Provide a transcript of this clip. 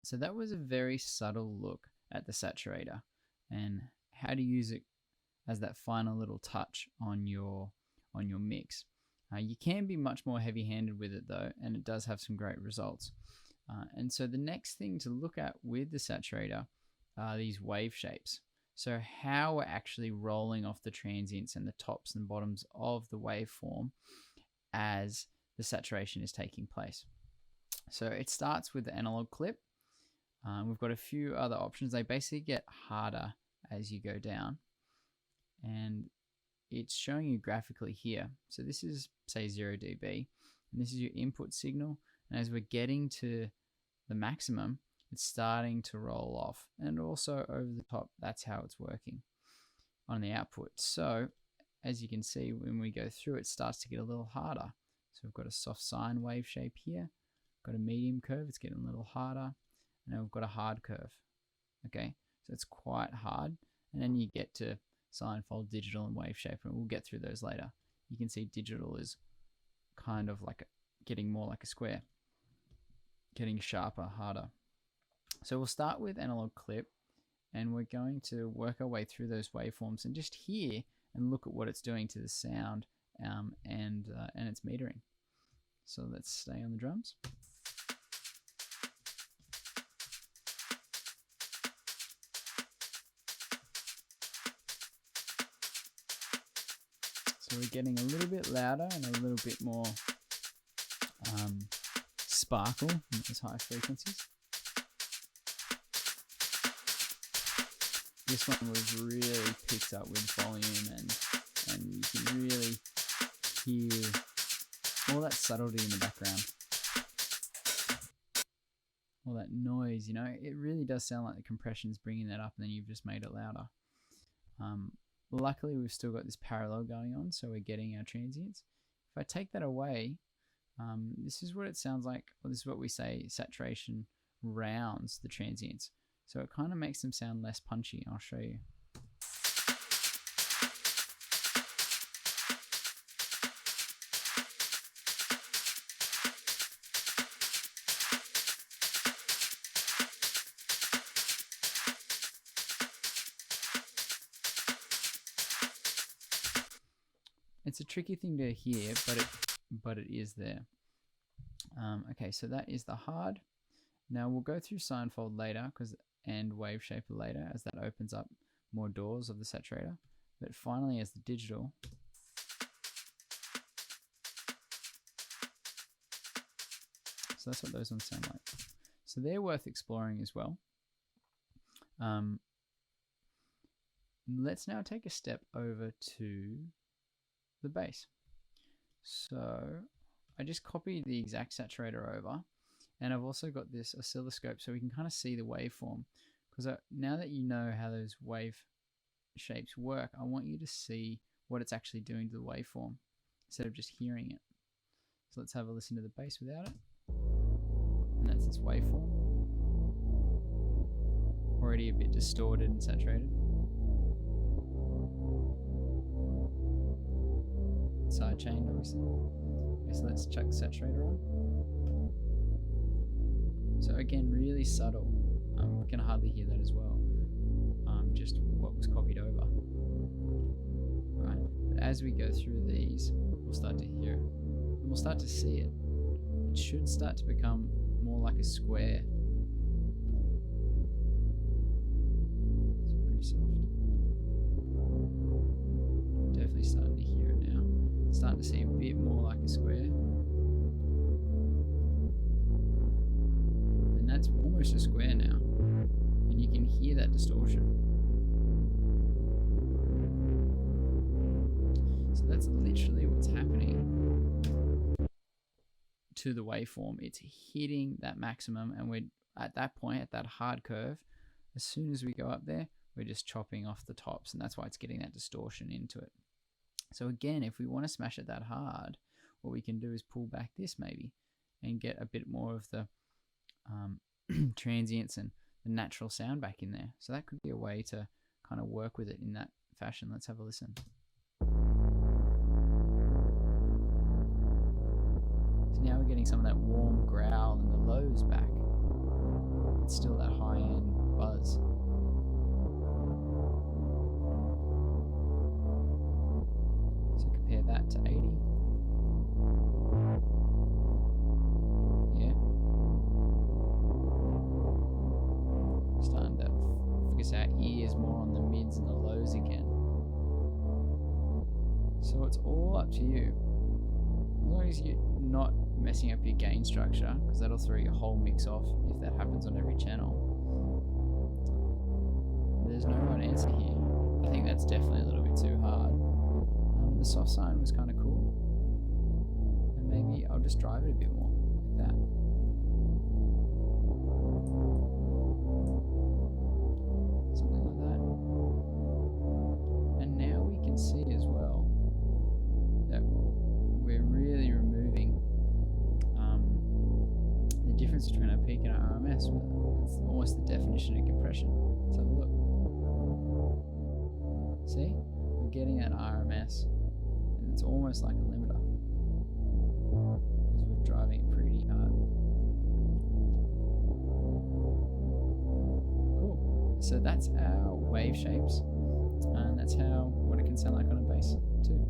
So that was a very subtle look at the saturator and how to use it as that final little touch on your mix. You can be much more heavy-handed with it though, and it does have some great results. And so the next thing to look at with the saturator are these wave shapes. So how we're actually rolling off the transients and the tops and bottoms of the waveform as the saturation is taking place. So it starts with the analog clip. We've got a few other options. They basically get harder as you go down, and it's showing you graphically here. So this is, say, 0 dB, and this is your input signal, and as we're getting to the maximum, it's starting to roll off, and also over the top. That's how it's working on the output. So as you can see, when we go through, it starts to get a little harder. So we've got a soft sine wave shape here, got a medium curve, it's getting a little harder, and then we've got a hard curve. Okay, so it's quite hard, and then you get to sine, fold, digital, and wave shape, and we'll get through those later. You can see digital is kind of like getting more like a square, getting sharper, harder. So we'll start with analog clip, and we're going to work our way through those waveforms and just hear and look at what it's doing to the sound and its metering. So let's stay on the drums. So we're getting a little bit louder and a little bit more sparkle in those high frequencies. This one was really picked up with volume, and you can really hear all that subtlety in the background. All that noise, you know, it really does sound like the compression's bringing that up, and then you've just made it louder. Luckily, we've still got this parallel going on, so we're getting our transients. If I take that away, this is what it sounds like, or this is what we say saturation rounds the transients. So it kind of makes them sound less punchy. I'll show you. It's a tricky thing to hear, but it is there. Okay, so that is the hard. Now we'll go through sine fold later, and wave shaper later, as that opens up more doors of the saturator. But finally, as the digital, so that's what those ones sound like. So they're worth exploring as well. Let's now take a step over to the bass. So I just copied the exact saturator over, and I've also got this oscilloscope so we can kind of see the waveform, because now that you know how those wave shapes work, I want you to see what it's actually doing to the waveform instead of just hearing it. So let's have a listen to the bass without it, and that's its waveform, already a bit distorted and saturated. Side chain, obviously. Okay, so let's chuck the saturator on. So again, really subtle. We can hardly hear that as well. Just what was copied over. Right. But as we go through these, we'll start to hear it. And we'll start to see it. It should start to become more like a square. It's pretty soft. Definitely starting to hear it now. Starting to see a bit more like a square. And that's almost a square now. And you can hear that distortion. So that's literally what's happening to the waveform. It's hitting that maximum, and we're at that point, at that hard curve, as soon as we go up there, we're just chopping off the tops, and that's why it's getting that distortion into it. So again, if we want to smash it that hard, what we can do is pull back this maybe and get a bit more of the transients and the natural sound back in there. So that could be a way to kind of work with it in that fashion. Let's have a listen. So now we're getting some of that warm growl and the lows back. it's still that high-end buzz. So compare that to 80. Yeah. Starting to focus our ears more on the mids and the lows again. So it's all up to you. As long as you're not messing up your gain structure, because that'll throw your whole mix off if that happens on every channel. There's no right answer here. I think that's definitely a little bit too hard. The soft sine was kind of cool. And maybe I'll just drive it a bit more, like that. Something like that. And now we can see as well that we're really removing the difference between our peak and our RMS. It's almost the definition of compression. Let's have a look. See? We're getting that RMS, and it's almost like a limiter because we're driving it pretty hard. Cool. So that's our wave shapes, and that's what it can sound like on a bass too.